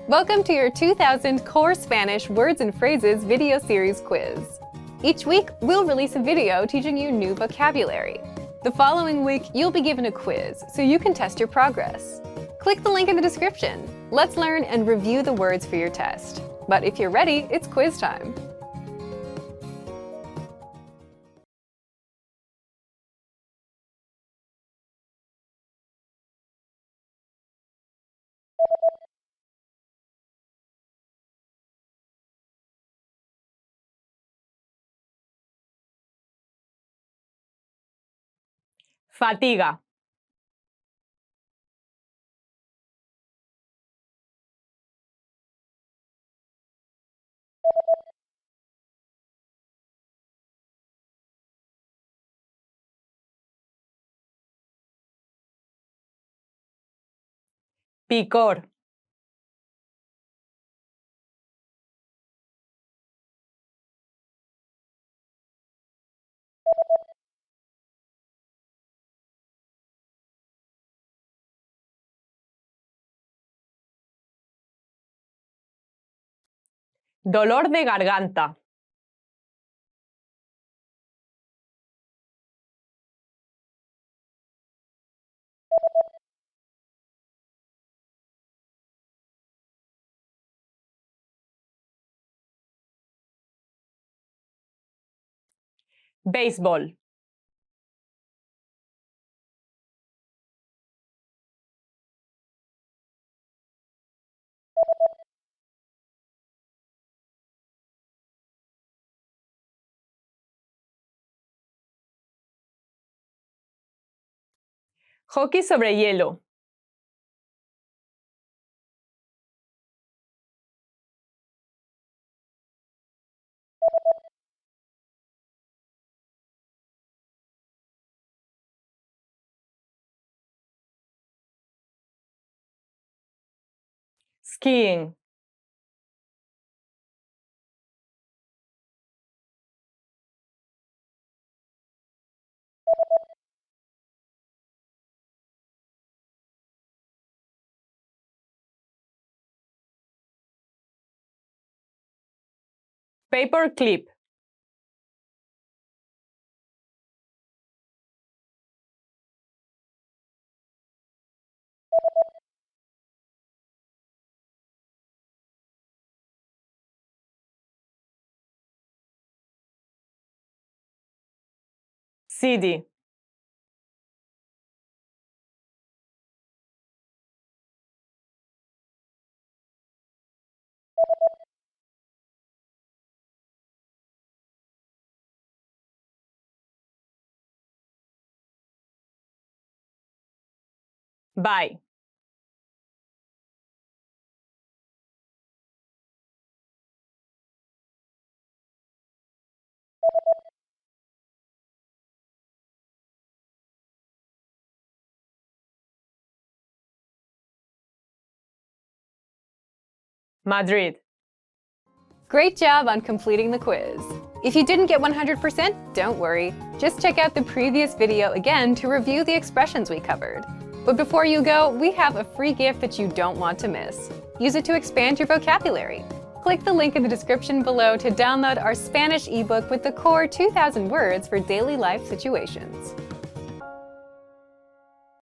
Welcome to your 2000 Core Spanish Words and Phrases video series quiz. Each week, we'll release a video teaching you new vocabulary. The following week, you'll be given a quiz so you can test your progress. Click the link in the description. Let's learn and review the words for your test. But if you're ready, it's quiz time. Fatiga. Picor. Dolor de garganta. Béisbol. Hockey sobre hielo. Skiing. Paper clip. CD. Bye. Madrid. Great job on completing the quiz. If you didn't get 100%, don't worry. Just check out the previous video again to review the expressions we covered. But before you go, we have a free gift that you don't want to miss. Use it to expand your vocabulary. Click the link in the description below to download our Spanish ebook with the core 2000 words for daily life situations.